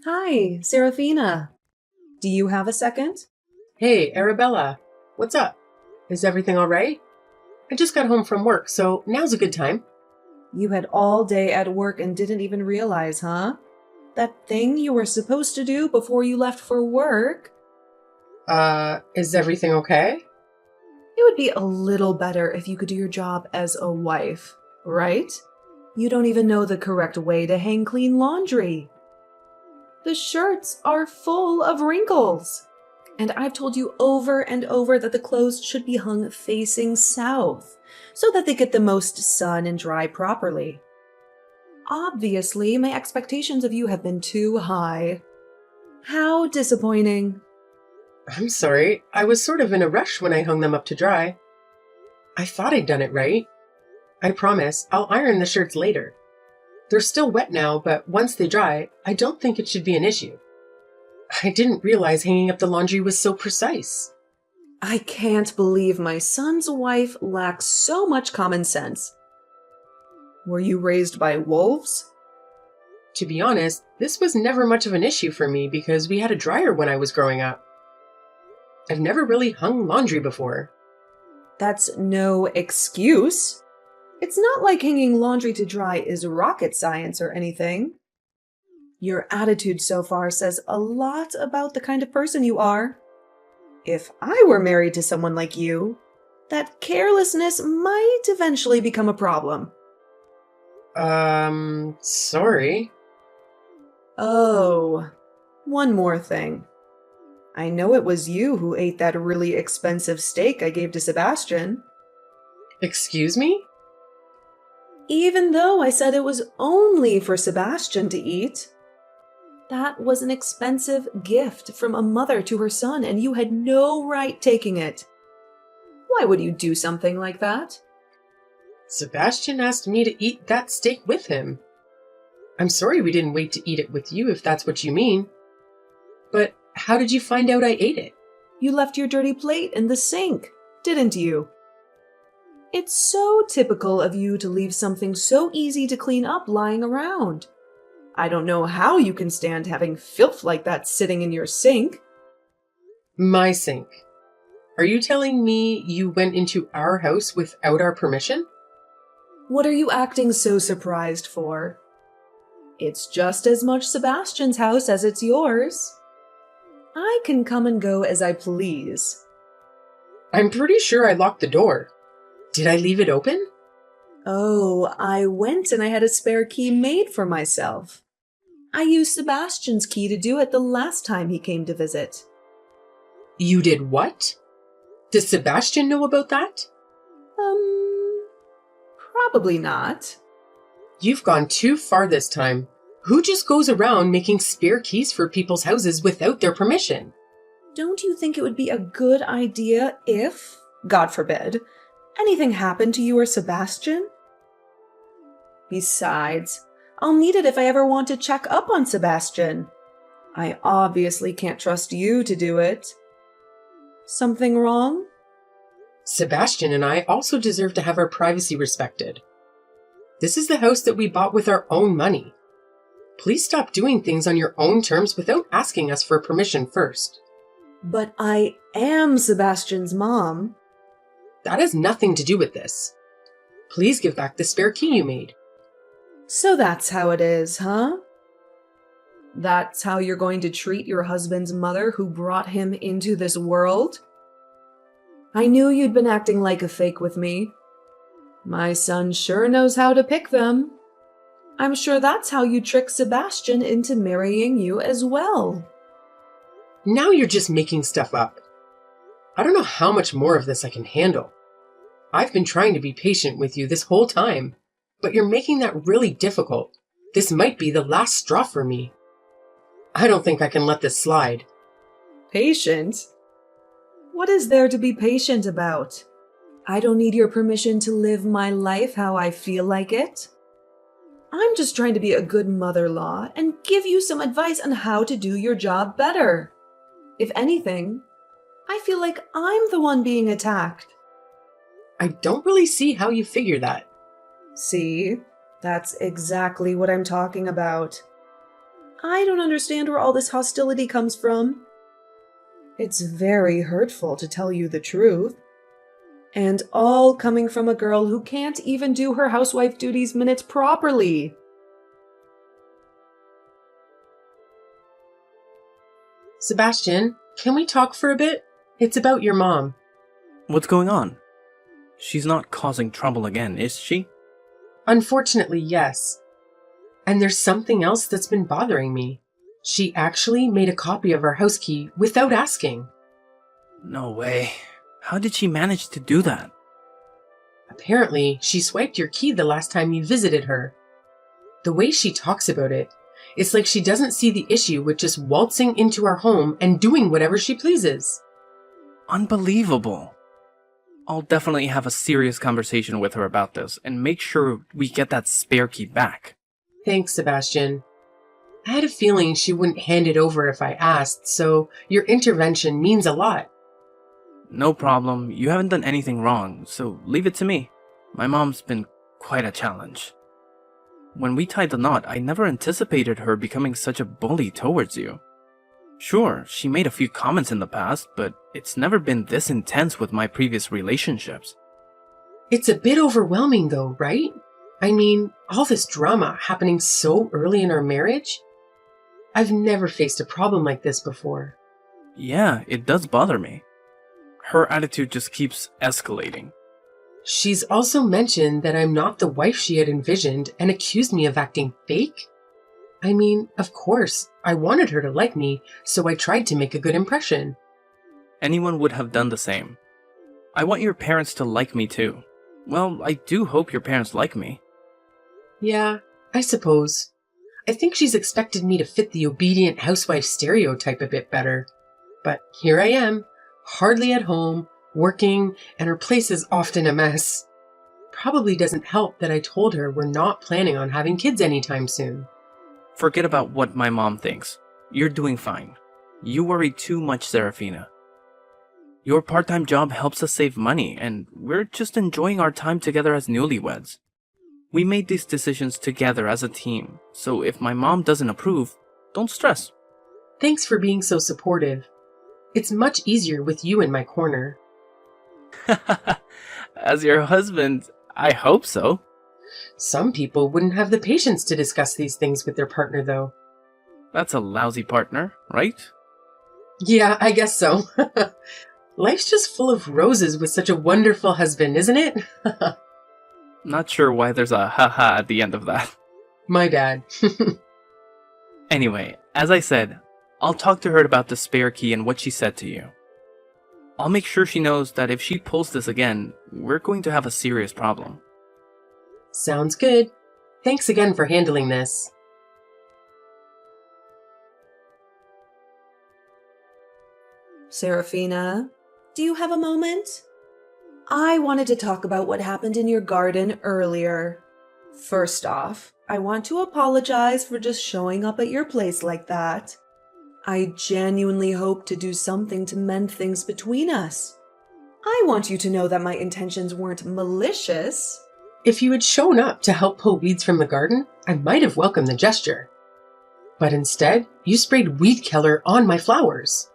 Hi, Serafina. Do you have a second? Hey, Arabella. What's up? Is everything all right? I just got home from work, so now's a good time. You had all day at work and didn't even realize, huh? That thing you were supposed to do before you left for work? Is everything okay? It would be a little better if you could do your job as a wife, right? You don't even know the correct way to hang clean laundry. The shirts are full of wrinkles. And I've told you over and over that the clothes should be hung facing south so that they get the most sun and dry properly. Obviously, my expectations of you have been too high. How disappointing. I'm sorry. I was sort of in a rush when I hung them up to dry. I thought I'd done it right. I promise I'll iron the shirts later. They're still wet now, but once they dry, I don't think it should be an issue. I didn't realize hanging up the laundry was so precise. I can't believe my son's wife lacks so much common sense. Were you raised by wolves? To be honest, this was never much of an issue for me because we had a dryer when I was growing up. I've never really hung laundry before. That's no excuse. It's not like hanging laundry to dry is rocket science or anything. Your attitude so far says a lot about the kind of person you are. If I were married to someone like you, that carelessness might eventually become a problem. Sorry. Oh, one more thing. I know it was you who ate that really expensive steak I gave to Sebastian. Excuse me? Even though I said it was only for Sebastian to eat. That was an expensive gift from a mother to her son, and you had no right taking it. Why would you do something like that? Sebastian asked me to eat that steak with him. I'm sorry we didn't wait to eat it with you if that's what you mean. But how did you find out I ate it? You left your dirty plate in the sink, didn't you? It's so typical of you to leave something so easy to clean up lying around. I don't know how you can stand having filth like that sitting in your sink. My sink. Are you telling me you went into our house without our permission? What are you acting so surprised for? It's just as much Sebastian's house as it's yours. I can come and go as I please. I'm pretty sure I locked the door. Did I leave it open? Oh, I went and I had a spare key made for myself. I used Sebastian's key to do it the last time he came to visit. You did what? Does Sebastian know about that? Probably not. You've gone too far this time. Who just goes around making spare keys for people's houses without their permission? Don't you think it would be a good idea if, God forbid, anything happened to you or Sebastian? Besides, I'll need it if I ever want to check up on Sebastian. I obviously can't trust you to do it. Something wrong? Sebastian and I also deserve to have our privacy respected. This is the house that we bought with our own money. Please stop doing things on your own terms without asking us for permission first. But I am Sebastian's mom. That has nothing to do with this. Please give back the spare key you made. So that's how it is, huh? That's how you're going to treat your husband's mother who brought him into this world? I knew you'd been acting like a fake with me. My son sure knows how to pick them. I'm sure that's how you trick Sebastian into marrying you as well. Now you're just making stuff up. I don't know how much more of this I can handle. I've been trying to be patient with you this whole time, but you're making that really difficult. This might be the last straw for me. I don't think I can let this slide. Patient? What is there to be patient about? I don't need your permission to live my life how I feel like it. I'm just trying to be a good mother-in-law and give you some advice on how to do your job better. If anything, I feel like I'm the one being attacked. I don't really see how you figure that. See, that's exactly what I'm talking about. I don't understand where all this hostility comes from. It's very hurtful, to tell you the truth. And all coming from a girl who can't even do her housewife duties minutes properly. Sebastian, can we talk for a bit? It's about your mom. What's going on? She's not causing trouble again, is she? Unfortunately, yes. And there's something else that's been bothering me. She actually made a copy of our house key without asking. No way. How did she manage to do that? Apparently, she swiped your key the last time you visited her. The way she talks about it, it's like she doesn't see the issue with just waltzing into our home and doing whatever she pleases. Unbelievable. I'll definitely have a serious conversation with her about this and make sure we get that spare key back. Thanks, Sebastian. I had a feeling she wouldn't hand it over if I asked, so your intervention means a lot. No problem. You haven't done anything wrong, so leave it to me. My mom's been quite a challenge. When we tied the knot, I never anticipated her becoming such a bully towards you. Sure, she made a few comments in the past, but it's never been this intense with my previous relationships. It's a bit overwhelming though, right? I mean, all this drama happening so early in our marriage? I've never faced a problem like this before. Yeah, it does bother me. Her attitude just keeps escalating. She's also mentioned that I'm not the wife she had envisioned and accused me of acting fake. I mean, of course, I wanted her to like me, so I tried to make a good impression. Anyone would have done the same. I want your parents to like me too. Well, I do hope your parents like me. Yeah, I suppose. I think she's expected me to fit the obedient housewife stereotype a bit better. But here I am, hardly at home, working, and her place is often a mess. Probably doesn't help that I told her we're not planning on having kids anytime soon. Forget about what my mom thinks. You're doing fine. You worry too much, Serafina. Your part-time job helps us save money, and we're just enjoying our time together as newlyweds. We made these decisions together as a team, so if my mom doesn't approve, don't stress. Thanks for being so supportive. It's much easier with you in my corner. As your husband, I hope so. Some people wouldn't have the patience to discuss these things with their partner, though. That's a lousy partner, right? Yeah, I guess so. Life's just full of roses with such a wonderful husband, isn't it? Not sure why there's a haha at the end of that. My bad. Anyway, as I said, I'll talk to her about the spare key and what she said to you. I'll make sure she knows that if she pulls this again, we're going to have a serious problem. Sounds good. Thanks again for handling this. Serafina, do you have a moment? I wanted to talk about what happened in your garden earlier. First off, I want to apologize for just showing up at your place like that. I genuinely hope to do something to mend things between us. I want you to know that my intentions weren't malicious. If you had shown up to help pull weeds from the garden, I might have welcomed the gesture. But instead, you sprayed weed killer on my flowers.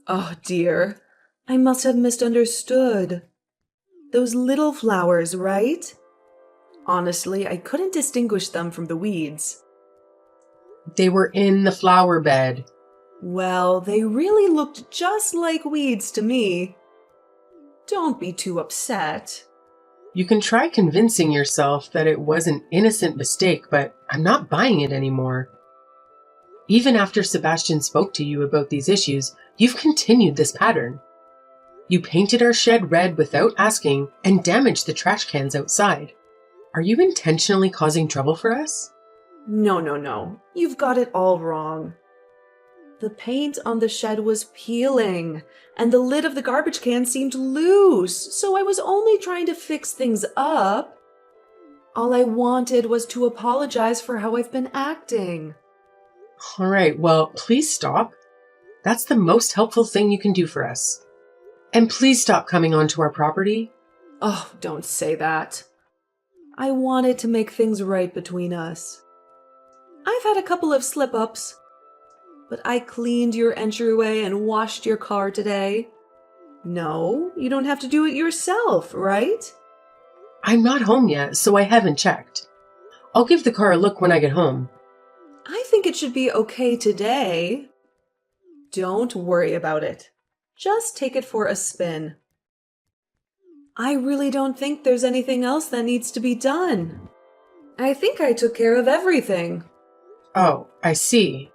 Oh dear, I must have misunderstood. Those little flowers, right? Honestly, I couldn't distinguish them from the weeds. They were in the flower bed. Well, they really looked just like weeds to me. Don't be too upset. You can try convincing yourself that it was an innocent mistake, but I'm not buying it anymore. Even after Sebastian spoke to you about these issues, you've continued this pattern. You painted our shed red without asking and damaged the trash cans outside. Are you intentionally causing trouble for us? No. You've got it all wrong. The paint on the shed was peeling, and the lid of the garbage can seemed loose, so I was only trying to fix things up. All I wanted was to apologize for how I've been acting. All right, well, please stop. That's the most helpful thing you can do for us. And please stop coming onto our property. Oh, don't say that. I wanted to make things right between us. I've had a couple of slip-ups, but I cleaned your entryway and washed your car today. No, you don't have to do it yourself, right? I'm not home yet, so I haven't checked. I'll give the car a look when I get home. I think it should be okay today. Don't worry about it. Just take it for a spin. I really don't think there's anything else that needs to be done. I think I took care of everything. Oh, I see.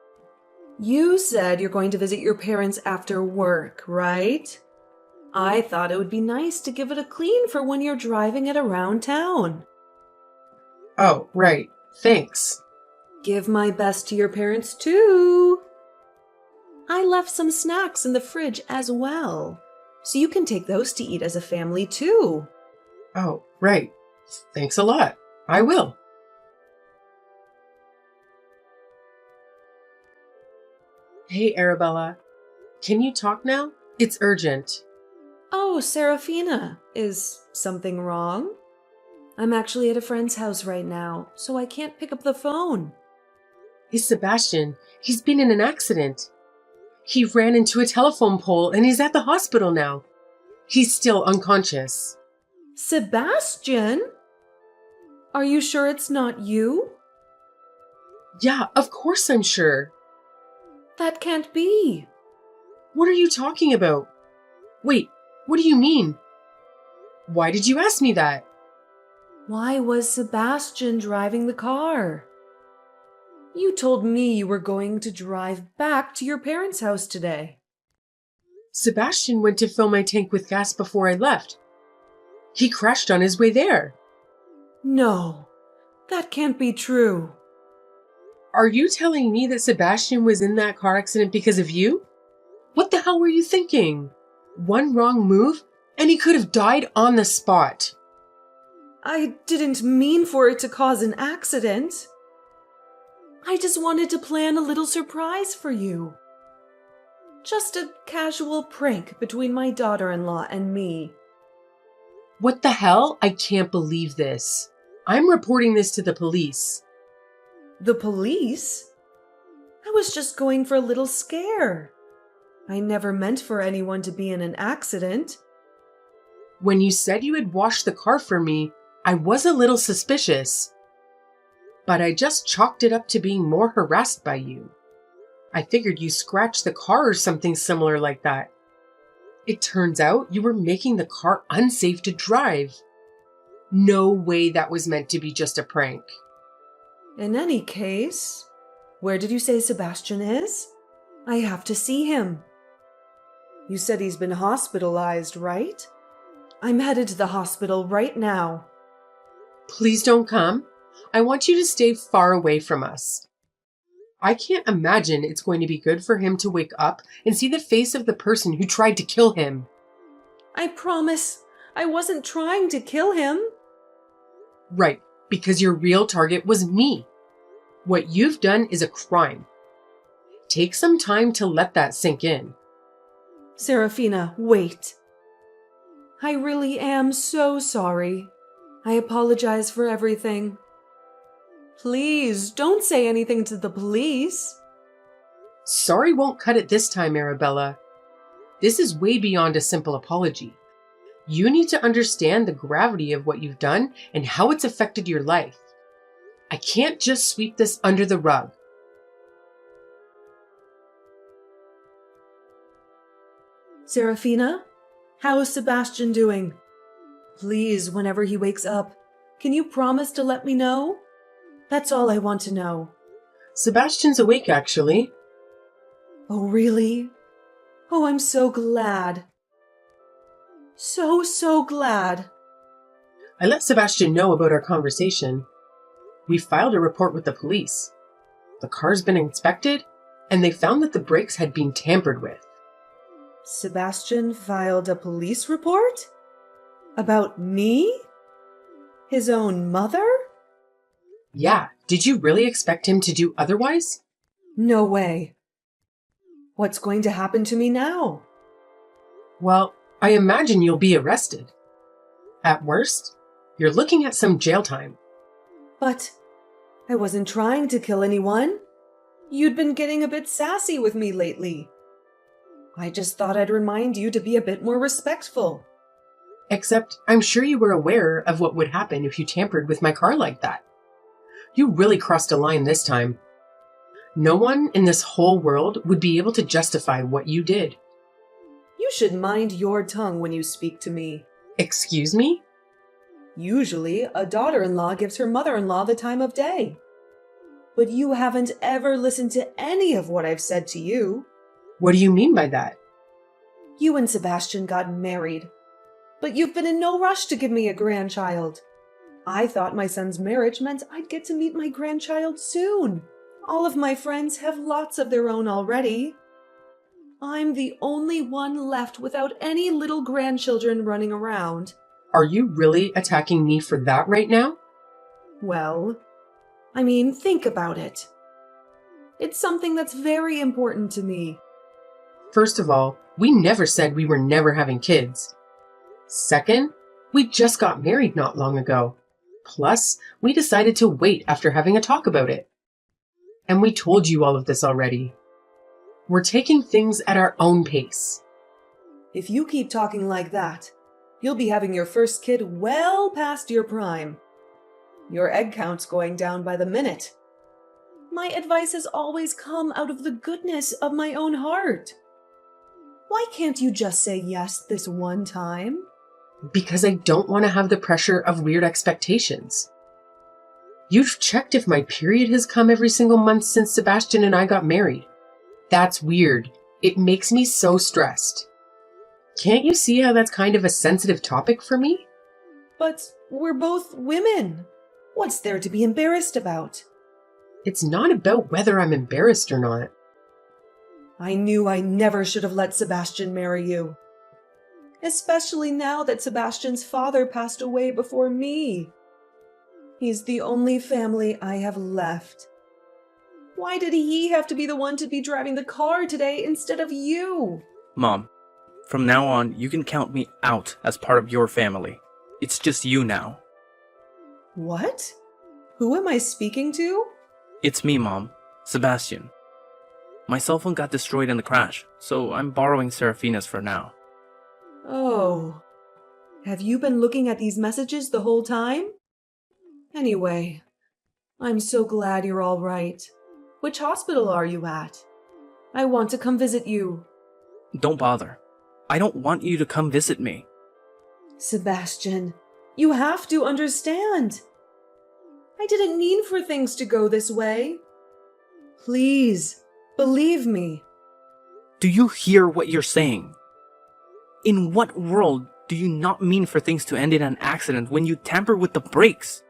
You said you're going to visit your parents after work, right? I thought it would be nice to give it a clean for when you're driving it around town. Oh, right. Thanks. Give my best to your parents too. I left some snacks in the fridge as well, so you can take those to eat as a family too. Oh, right. Thanks a lot. I will. Hey, Arabella. Can you talk now? It's urgent. Oh, Serafina, is something wrong? I'm actually at a friend's house right now, so I can't pick up the phone. It's Sebastian. He's been in an accident. He ran into a telephone pole and he's at the hospital now. He's still unconscious. Sebastian? Are you sure it's not you? Yeah, of course I'm sure. That can't be. What are you talking about? Wait, what do you mean? Why did you ask me that? Why was Sebastian driving the car? You told me you were going to drive back to your parents' house today. Sebastian went to fill my tank with gas before I left. He crashed on his way there. No, that can't be true. Are you telling me that Sebastian was in that car accident because of you? What the hell were you thinking? One wrong move, and he could have died on the spot. I didn't mean for it to cause an accident. I just wanted to plan a little surprise for you. Just a casual prank between my daughter-in-law and me. What the hell? I can't believe this. I'm reporting this to the police. The police? I was just going for a little scare. I never meant for anyone to be in an accident. When you said you had washed the car for me, I was a little suspicious. But I just chalked it up to being more harassed by you. I figured you scratched the car or something similar like that. It turns out you were making the car unsafe to drive. No way that was meant to be just a prank. In any case, where did you say Sebastian is? I have to see him. You said he's been hospitalized, right? I'm headed to the hospital right now. Please don't come. I want you to stay far away from us. I can't imagine it's going to be good for him to wake up and see the face of the person who tried to kill him. I promise I wasn't trying to kill him. Right, because your real target was me. What you've done is a crime. Take some time to let that sink in. Serafina, wait. I really am so sorry. I apologize for everything. Please, don't say anything to the police. Sorry won't cut it this time, Arabella. This is way beyond a simple apology. You need to understand the gravity of what you've done and how it's affected your life. I can't just sweep this under the rug. Serafina, how is Sebastian doing? Please, whenever he wakes up, can you promise to let me know? That's all I want to know. Sebastian's awake, actually. Oh, really? Oh, I'm so glad. So glad. I let Sebastian know about our conversation. We filed a report with the police. The car's been inspected, and they found that the brakes had been tampered with. Sebastian filed a police report? About me? His own mother? Yeah, did you really expect him to do otherwise? No way. What's going to happen to me now? Well, I imagine you'll be arrested. At worst, you're looking at some jail time. But I wasn't trying to kill anyone. You'd been getting a bit sassy with me lately. I just thought I'd remind you to be a bit more respectful. Except I'm sure you were aware of what would happen if you tampered with my car like that. You really crossed a line this time. No one in this whole world would be able to justify what you did. You should mind your tongue when you speak to me. Excuse me? Usually, a daughter-in-law gives her mother-in-law the time of day. But you haven't ever listened to any of what I've said to you. What do you mean by that? You and Sebastian got married, but you've been in no rush to give me a grandchild. I thought my son's marriage meant I'd get to meet my grandchild soon. All of my friends have lots of their own already. I'm the only one left without any little grandchildren running around. Are you really attacking me for that right now? Well, think about it. It's something that's very important to me. First of all, we never said we were never having kids. Second, we just got married not long ago. Plus, we decided to wait after having a talk about it. And we told you all of this already. We're taking things at our own pace. If you keep talking like that, you'll be having your first kid well past your prime. Your egg count's going down by the minute. My advice has always come out of the goodness of my own heart. Why can't you just say yes this one time? Because I don't want to have the pressure of weird expectations. You've checked if my period has come every single month since Sebastian and I got married. That's weird. It makes me so stressed. Can't you see how that's kind of a sensitive topic for me? But we're both women. What's there to be embarrassed about? It's not about whether I'm embarrassed or not. I knew I never should have let Sebastian marry you. Especially now that Sebastian's father passed away before me. He's the only family I have left. Why did he have to be the one to be driving the car today instead of you? Mom, from now on, you can count me out as part of your family. It's just you now. What? Who am I speaking to? It's me, Mom. Sebastian. My cell phone got destroyed in the crash, so I'm borrowing Serafina's for now. Oh. Have you been looking at these messages the whole time? Anyway, I'm so glad you're all right. Which hospital are you at? I want to come visit you. Don't bother. I don't want you to come visit me. Sebastian, you have to understand. I didn't mean for things to go this way. Please, believe me. Do you hear what you're saying? In what world do you not mean for things to end in an accident when you tamper with the brakes?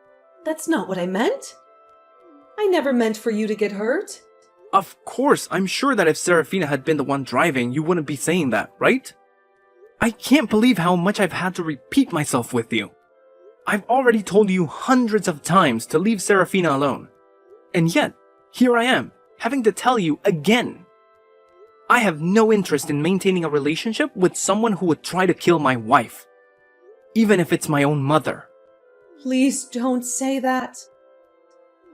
That's not what I meant. I never meant for you to get hurt. Of course, I'm sure that if Serafina had been the one driving, you wouldn't be saying that, right? I can't believe how much I've had to repeat myself with you. I've already told you hundreds of times to leave Serafina alone. And yet, here I am, having to tell you again. I have no interest in maintaining a relationship with someone who would try to kill my wife. Even if it's my own mother. Please don't say that.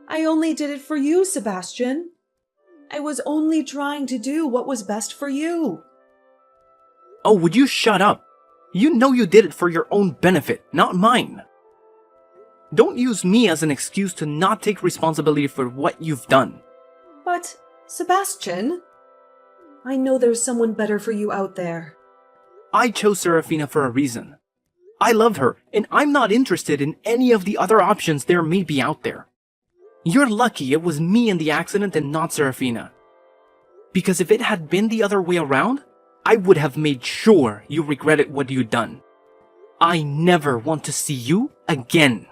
I only did it for you, Sebastian. I was only trying to do what was best for you. Oh, would you shut up? You know you did it for your own benefit, not mine. Don't use me as an excuse to not take responsibility for what you've done. But, Sebastian, I know there's someone better for you out there. I chose Serafina for a reason. I love her, and I'm not interested in any of the other options there may be out there. You're lucky it was me in the accident and not Serafina. Because if it had been the other way around, I would have made sure you regretted what you'd done. I never want to see you again.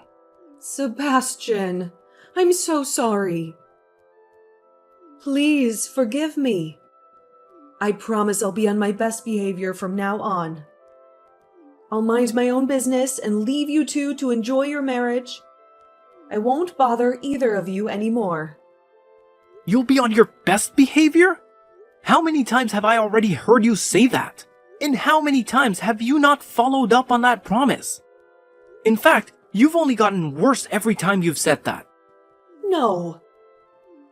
Sebastian, I'm so sorry. Please forgive me. I promise I'll be on my best behavior from now on. I'll mind my own business and leave you two to enjoy your marriage. I won't bother either of you anymore. You'll be on your best behavior? How many times have I already heard you say that? And how many times have you not followed up on that promise? In fact, you've only gotten worse every time you've said that. No.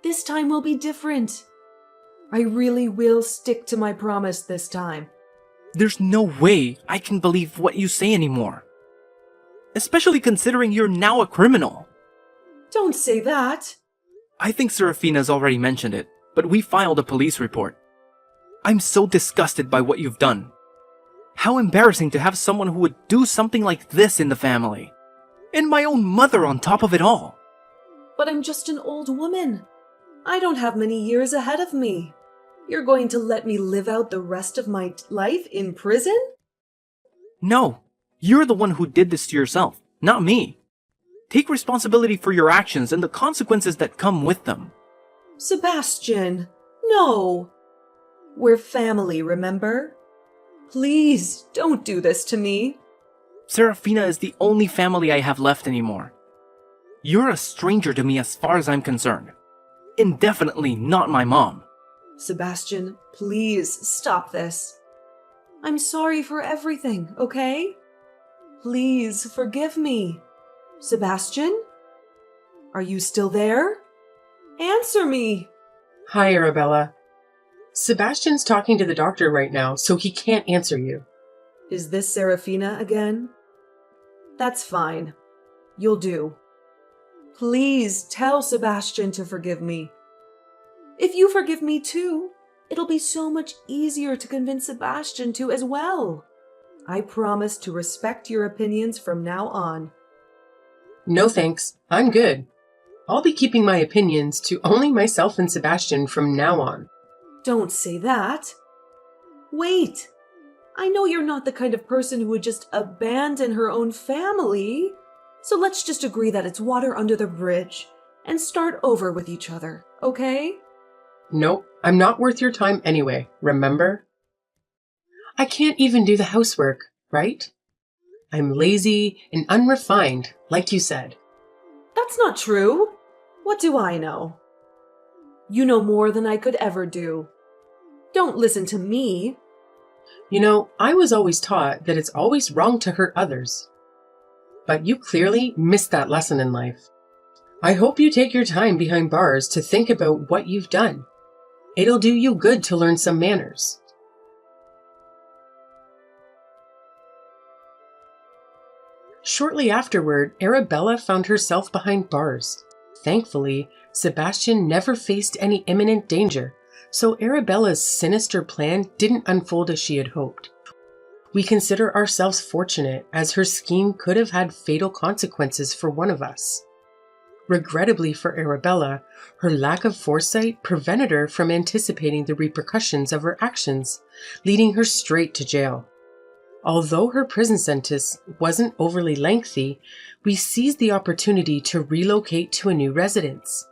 This time will be different. I really will stick to my promise this time. There's no way I can believe what you say anymore. Especially considering you're now a criminal. Don't say that. I think Serafina's already mentioned it, but we filed a police report. I'm so disgusted by what you've done. How embarrassing to have someone who would do something like this in the family. And my own mother on top of it all. But I'm just an old woman. I don't have many years ahead of me. You're going to let me live out the rest of my life in prison? No, you're the one who did this to yourself, not me. Take responsibility for your actions and the consequences that come with them. Sebastian, no. We're family, remember? Please, don't do this to me. Serafina is the only family I have left anymore. You're a stranger to me as far as I'm concerned. And definitely not my mom. Sebastian, please stop this. I'm sorry for everything, okay? Please forgive me. Sebastian? Are you still there? Answer me. Hi, Arabella. Sebastian's talking to the doctor right now, so he can't answer you. Is this Serafina again? That's fine. You'll do. Please tell Sebastian to forgive me. If you forgive me too, it'll be so much easier to convince Sebastian to as well. I promise to respect your opinions from now on. No thanks, I'm good. I'll be keeping my opinions to only myself and Sebastian from now on. Don't say that. Wait. I know you're not the kind of person who would just abandon her own family. So let's just agree that it's water under the bridge and start over with each other, okay? Nope, I'm not worth your time anyway, remember? I can't even do the housework, right? I'm lazy and unrefined, like you said. That's not true. What do I know? You know more than I could ever do. Don't listen to me. You know, I was always taught that it's always wrong to hurt others. But you clearly missed that lesson in life. I hope you take your time behind bars to think about what you've done. It'll do you good to learn some manners. Shortly afterward, Arabella found herself behind bars. Thankfully, Sebastian never faced any imminent danger, so Arabella's sinister plan didn't unfold as she had hoped. We consider ourselves fortunate, as her scheme could have had fatal consequences for one of us. Regrettably for Arabella, her lack of foresight prevented her from anticipating the repercussions of her actions, leading her straight to jail. Although her prison sentence wasn't overly lengthy, we seized the opportunity to relocate to a new residence.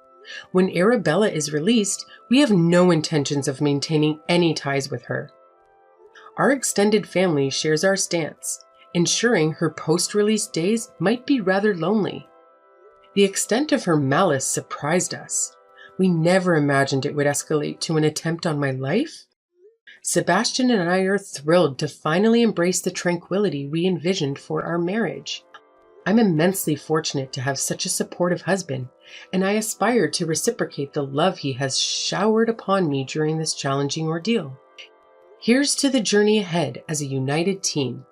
When Arabella is released, we have no intentions of maintaining any ties with her. Our extended family shares our stance, ensuring her post-release days might be rather lonely. The extent of her malice surprised us. We never imagined it would escalate to an attempt on my life. Sebastian and I are thrilled to finally embrace the tranquility we envisioned for our marriage. I'm immensely fortunate to have such a supportive husband, and I aspire to reciprocate the love he has showered upon me during this challenging ordeal. Here's to the journey ahead as a united team.